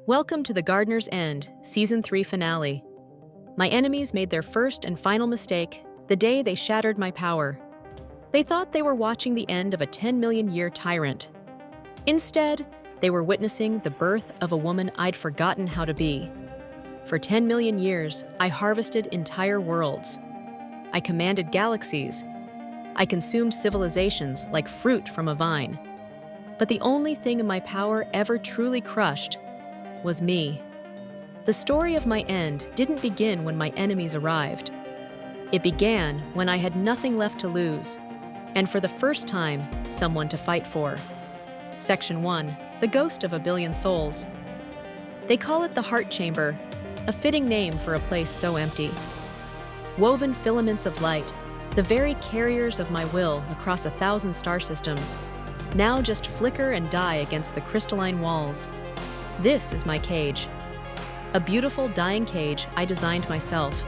Welcome to The Gardener's End, Season 3 finale. My enemies made their first and final mistake the day they shattered my power. They thought they were watching the end of a 10 million year tyrant. Instead, they were witnessing the birth of a woman I'd forgotten how to be. For 10 million years, I harvested entire worlds. I commanded galaxies. I consumed civilizations like fruit from a vine. But the only thing in my power ever truly crushed was me. The story of my end didn't begin when my enemies arrived. It began when I had nothing left to lose, and for the first time, someone to fight for. Section 1, The Ghost of a Billion Souls. They call it the Heart Chamber, a fitting name for a place so empty. Woven filaments of light, the very carriers of my will across 1,000 star systems, now just flicker and die against the crystalline walls. This is my cage. A beautiful dying cage I designed myself.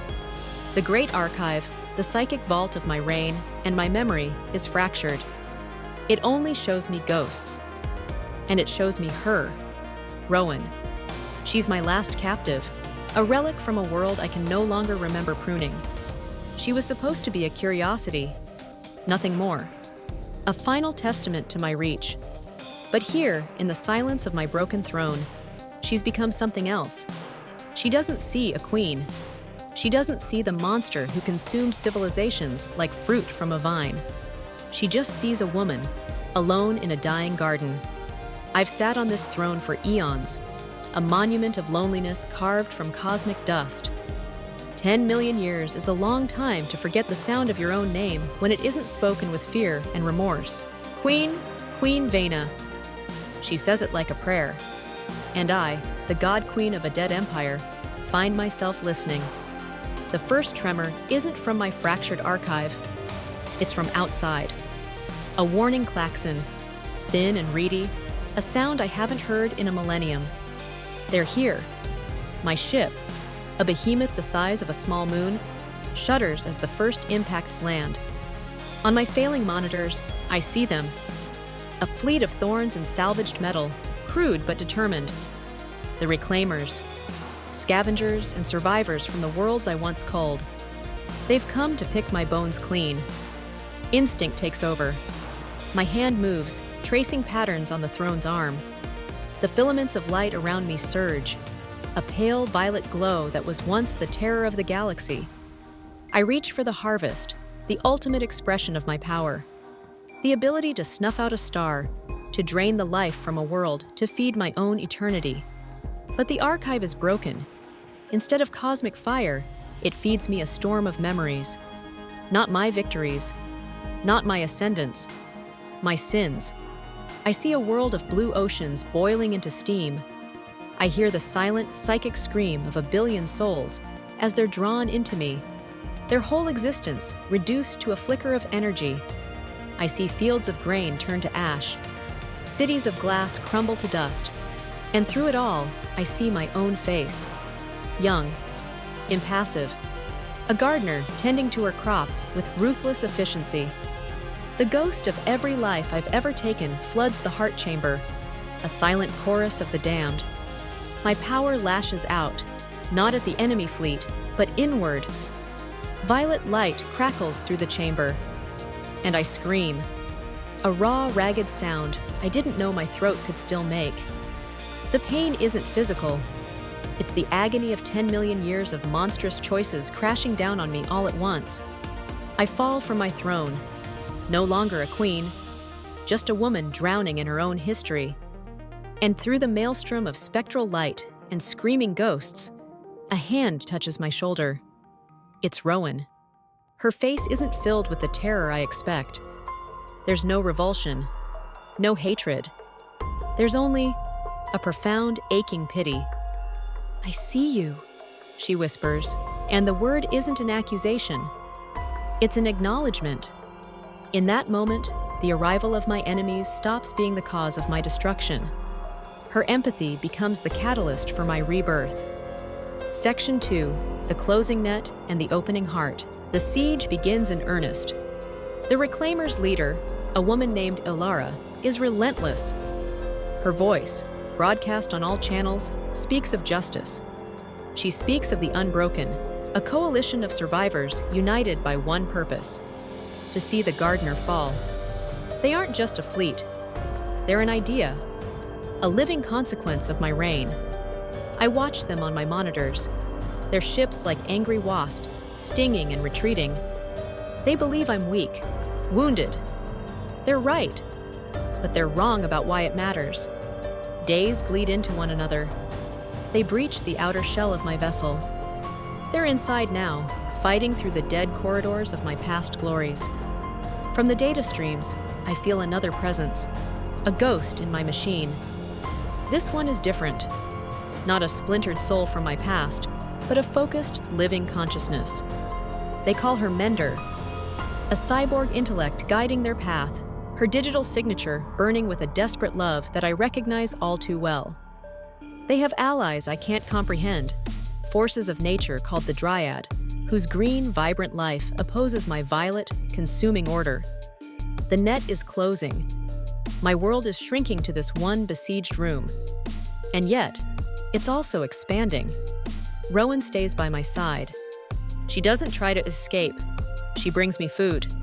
The great archive, the psychic vault of my reign and my memory, is fractured. It only shows me ghosts. And it shows me her, Rowan. She's my last captive, a relic from a world I can no longer remember pruning. She was supposed to be a curiosity, nothing more. A final testament to my reach. But here, in the silence of my broken throne, she's become something else. She doesn't see a queen. She doesn't see the monster who consumed civilizations like fruit from a vine. She just sees a woman, alone in a dying garden. I've sat on this throne for eons, a monument of loneliness carved from cosmic dust. 10 million years is a long time to forget the sound of your own name when it isn't spoken with fear and remorse. Queen Veyna. She says it like a prayer. And I, the god queen of a dead empire, find myself listening. The first tremor isn't from my fractured archive. It's from outside. A warning klaxon, thin and reedy, a sound I haven't heard in a millennium. They're here. My ship, a behemoth the size of a small moon, shudders as the first impacts land. On my failing monitors, I see them. A fleet of thorns and salvaged metal, crude but determined. The reclaimers, scavengers and survivors from the worlds I once culled. They've come to pick my bones clean. Instinct takes over. My hand moves, tracing patterns on the throne's arm. The filaments of light around me surge, a pale violet glow that was once the terror of the galaxy. I reach for the harvest, the ultimate expression of my power. The ability to snuff out a star, to drain the life from a world to feed my own eternity. But the archive is broken. Instead of cosmic fire, it feeds me a storm of memories. Not my victories, not my ascendance, my sins. I see a world of blue oceans boiling into steam. I hear the silent, psychic scream of a billion souls as they're drawn into me, their whole existence reduced to a flicker of energy. I see fields of grain turn to ash, cities of glass crumble to dust, and through it all, I see my own face. Young, impassive, a gardener tending to her crop with ruthless efficiency. The ghost of every life I've ever taken floods the heart chamber, a silent chorus of the damned. My power lashes out, not at the enemy fleet, but inward. Violet light crackles through the chamber, and I scream. A raw, ragged sound I didn't know my throat could still make. The pain isn't physical. It's the agony of 10 million years of monstrous choices crashing down on me all at once. I fall from my throne, no longer a queen, just a woman drowning in her own history. And through the maelstrom of spectral light and screaming ghosts, a hand touches my shoulder. It's Rowan. Her face isn't filled with the terror I expect. There's no revulsion, no hatred. There's only a profound, aching pity. I see you, she whispers, and the word isn't an accusation. It's an acknowledgement. In that moment, the arrival of my enemies stops being the cause of my destruction. Her empathy becomes the catalyst for my rebirth. Section 2, The Closing Net and the Opening Heart. The siege begins in earnest. The Reclaimers' leader, a woman named Ilara, is relentless. Her voice, broadcast on all channels, speaks of justice. She speaks of the Unbroken, a coalition of survivors united by one purpose: to see the gardener fall. They aren't just a fleet. They're an idea, a living consequence of my reign. I watch them on my monitors, their ships like angry wasps, stinging and retreating. They believe I'm weak, wounded. They're right, but they're wrong about why it matters. Days bleed into one another. They breach the outer shell of my vessel. They're inside now, fighting through the dead corridors of my past glories. From the data streams, I feel another presence, a ghost in my machine. This one is different. Not a splintered soul from my past, but a focused, living consciousness. They call her Mender, a cyborg intellect guiding their path, her digital signature burning with a desperate love that I recognize all too well. They have allies I can't comprehend, forces of nature called the Dryad, whose green, vibrant life opposes my violet, consuming order. The net is closing. My world is shrinking to this one besieged room. And yet, it's also expanding. Rowan stays by my side. She doesn't try to escape. She brings me food.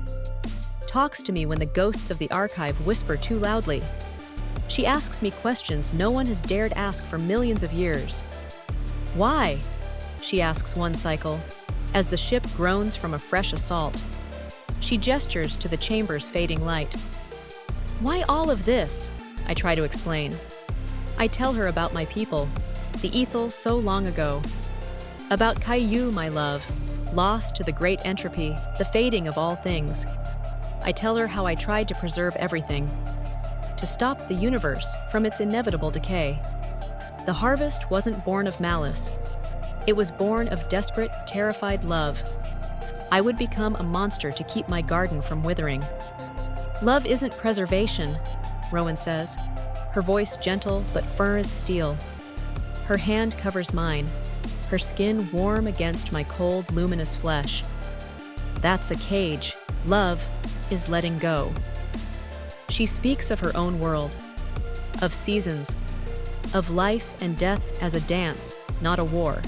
Talks to me when the ghosts of the archive whisper too loudly. She asks me questions no one has dared ask for millions of years. Why? She asks one cycle, as the ship groans from a fresh assault. She gestures to the chamber's fading light. Why all of this? I try to explain. I tell her about my people, the Ethel so long ago. About Caillou, my love, lost to the great entropy, the fading of all things. I tell her how I tried to preserve everything, to stop the universe from its inevitable decay. The harvest wasn't born of malice. It was born of desperate, terrified love. I would become a monster to keep my garden from withering. Love isn't preservation, Rowan says, her voice gentle but firm as steel. Her hand covers mine, her skin warm against my cold, luminous flesh. That's a cage. Love is letting go. She speaks of her own world, of seasons, of life and death as a dance, not a war.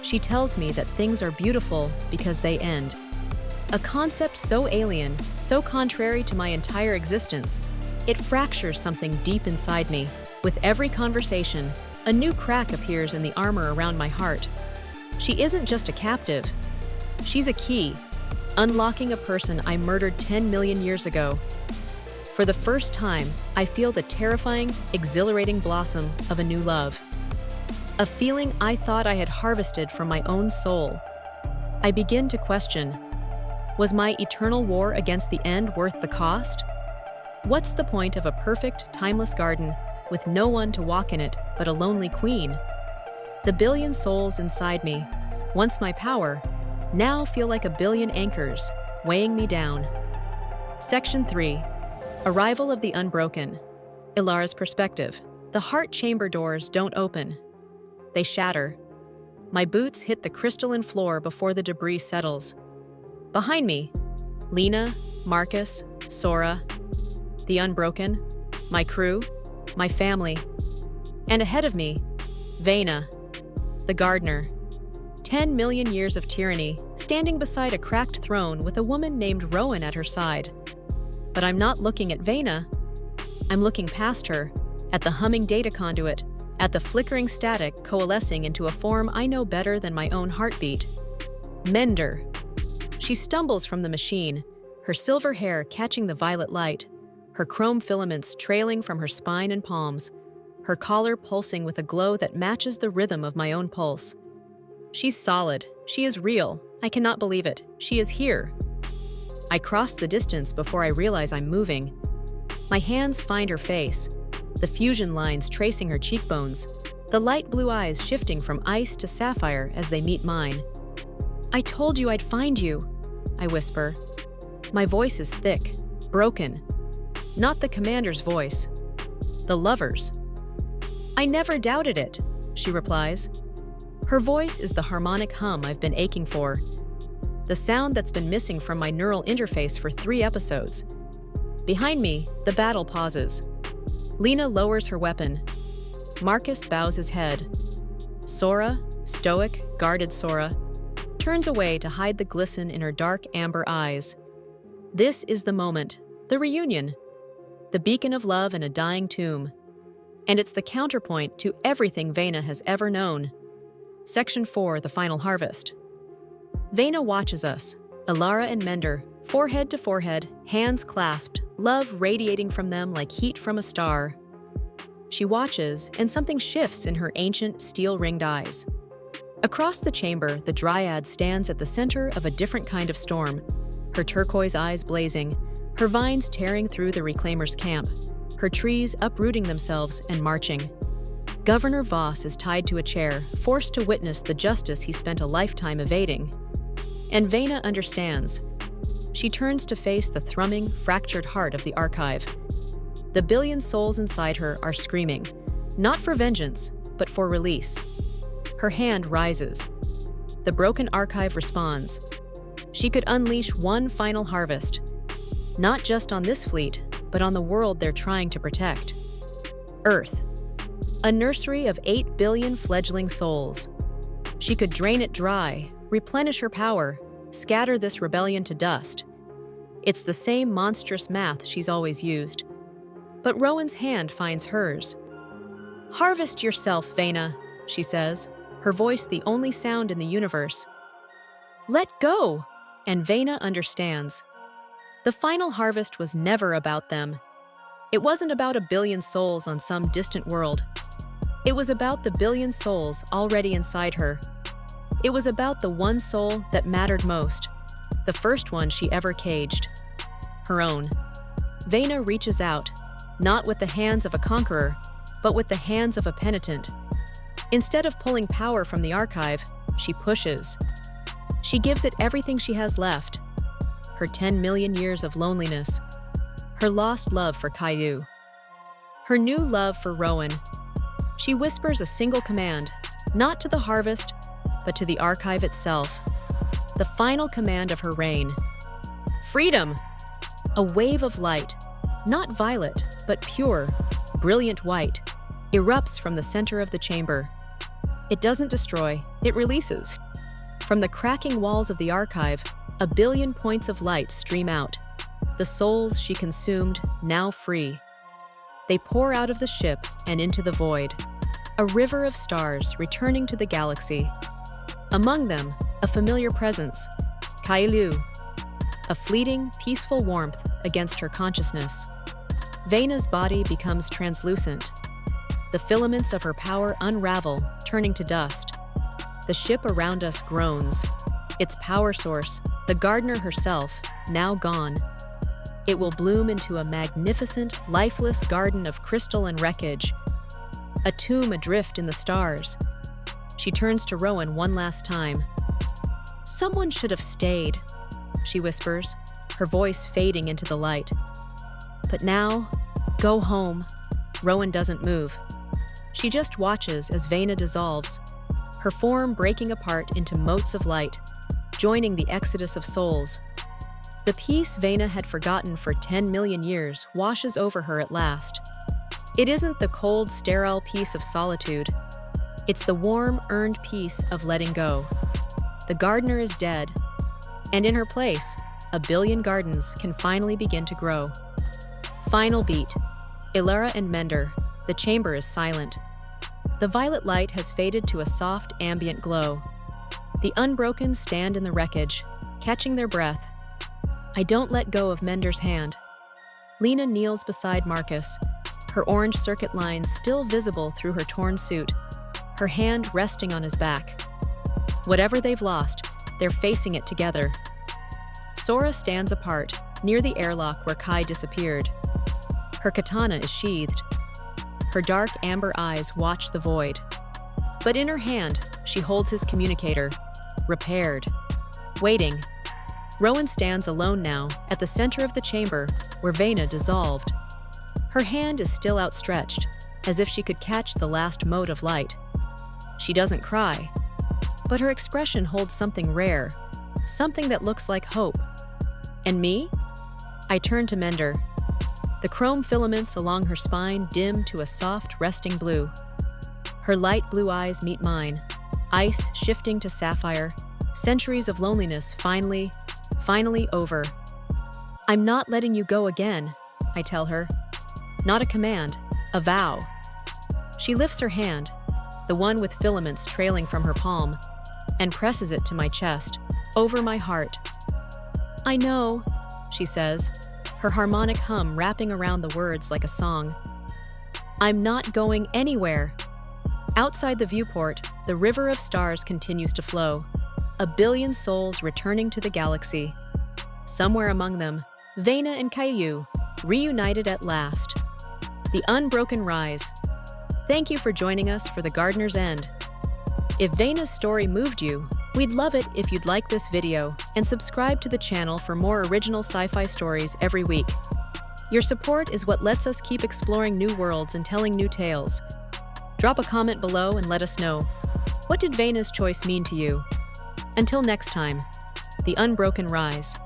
She tells me that things are beautiful because they end. A concept so alien, so contrary to my entire existence, it fractures something deep inside me. With every conversation, a new crack appears in the armor around my heart. She isn't just a captive. She's a key, unlocking a person I murdered 10 million years ago. For the first time, I feel the terrifying, exhilarating blossom of a new love. A feeling I thought I had harvested from my own soul. I begin to question, was my eternal war against the end worth the cost? What's the point of a perfect, timeless garden with no one to walk in it but a lonely queen? The billion souls inside me, once my power, now feel like a billion anchors, weighing me down. Section 3. Arrival of the Unbroken. Ilara's perspective. The heart chamber doors don't open. They shatter. My boots hit the crystalline floor before the debris settles. Behind me, Lena, Marcus, Sora, the Unbroken, my crew, my family. And ahead of me, Veyna, the gardener. 10 million years of tyranny, standing beside a cracked throne with a woman named Rowan at her side. But I'm not looking at Veyna. I'm looking past her, at the humming data conduit, at the flickering static coalescing into a form I know better than my own heartbeat. Mender. She stumbles from the machine, her silver hair catching the violet light, her chrome filaments trailing from her spine and palms, her collar pulsing with a glow that matches the rhythm of my own pulse. She's solid. She is real. I cannot believe it. She is here. I cross the distance before I realize I'm moving. My hands find her face, the fusion lines tracing her cheekbones, the light blue eyes shifting from ice to sapphire as they meet mine. I told you I'd find you, I whisper. My voice is thick, broken. Not the commander's voice, the lover's. I never doubted it, she replies. Her voice is the harmonic hum I've been aching for, the sound that's been missing from my neural interface for 3 episodes. Behind me, the battle pauses. Lena lowers her weapon. Marcus bows his head. Sora, stoic, guarded Sora, turns away to hide the glisten in her dark amber eyes. This is the moment, the reunion, the beacon of love in a dying tomb. And it's the counterpoint to everything Veyna has ever known. Section 4, The Final Harvest. Veyna watches us, Elara and Mender, forehead to forehead, hands clasped, love radiating from them like heat from a star. She watches, and something shifts in her ancient, steel-ringed eyes. Across the chamber, the Dryad stands at the center of a different kind of storm, her turquoise eyes blazing, her vines tearing through the Reclaimers' camp, her trees uprooting themselves and marching. Governor Voss is tied to a chair, forced to witness the justice he spent a lifetime evading. And Veyna understands. She turns to face the thrumming, fractured heart of the Archive. The billion souls inside her are screaming, not for vengeance, but for release. Her hand rises. The broken Archive responds. She could unleash one final harvest, not just on this fleet, but on the world they're trying to protect. Earth, a nursery of 8 billion fledgling souls. She could drain it dry, replenish her power, scatter this rebellion to dust. It's the same monstrous math she's always used. But Rowan's hand finds hers. "Harvest yourself, Veyna," she says, her voice the only sound in the universe. "Let go!" And Veyna understands. The final harvest was never about them. It wasn't about a billion souls on some distant world. It was about the billion souls already inside her. It was about the one soul that mattered most, the first one she ever caged. Her own. Veyna reaches out, not with the hands of a conqueror, but with the hands of a penitent. Instead of pulling power from the Archive, she pushes. She gives it everything she has left. Her 10 million years of loneliness, her lost love for Caillou, her new love for Rowan. She whispers a single command, not to the harvest, but to the Archive itself. The final command of her reign. Freedom! A wave of light, not violet, but pure, brilliant white, erupts from the center of the chamber. It doesn't destroy, it releases. From the cracking walls of the Archive, a billion points of light stream out, the souls she consumed now free. They pour out of the ship and into the void, a river of stars returning to the galaxy. Among them, a familiar presence, Caillou, a fleeting, peaceful warmth against her consciousness. Veyna's body becomes translucent. The filaments of her power unravel, turning to dust. The ship around us groans. Its power source, the gardener herself, now gone. It will bloom into a magnificent, lifeless garden of crystal and wreckage, a tomb adrift in the stars. She turns to Rowan one last time. "Someone should have stayed," she whispers, her voice fading into the light. But now, go home. Rowan doesn't move. She just watches as Veyna dissolves, her form breaking apart into motes of light, joining the exodus of souls. The peace Veyna had forgotten for 10 million years washes over her at last. It isn't the cold, sterile peace of solitude. It's the warm, earned peace of letting go. The gardener is dead, and in her place, a billion gardens can finally begin to grow. Final beat. Elara and Mender. The chamber is silent. The violet light has faded to a soft, ambient glow. The Unbroken stand in the wreckage, catching their breath. I don't let go of Mender's hand. Lena kneels beside Marcus, her orange circuit lines still visible through her torn suit, her hand resting on his back. Whatever they've lost, they're facing it together. Sora stands apart, near the airlock where Kai disappeared. Her katana is sheathed. Her dark amber eyes watch the void. But in her hand, she holds his communicator, repaired, waiting. Rowan stands alone now, at the center of the chamber, where Veyna dissolved. Her hand is still outstretched, as if she could catch the last mote of light. She doesn't cry, but her expression holds something rare, something that looks like hope. And me? I turn to Mender. The chrome filaments along her spine dim to a soft, resting blue. Her light blue eyes meet mine, ice shifting to sapphire, centuries of loneliness finally over. I'm not letting you go again, I tell her. Not a command, a vow. She lifts her hand, the one with filaments trailing from her palm, and presses it to my chest, over my heart. I know, she says, her harmonic hum wrapping around the words like a song. I'm not going anywhere. Outside the viewport, the river of stars continues to flow, a billion souls returning to the galaxy. Somewhere among them, Veyna and Caillou, reunited at last. The Unbroken Rise. Thank you for joining us for The Gardener's End. If Veyna's story moved you, we'd love it if you'd like this video and subscribe to the channel for more original sci-fi stories every week. Your support is what lets us keep exploring new worlds and telling new tales. Drop a comment below and let us know. What did Veyna's choice mean to you? Until next time, The Unbroken Rise.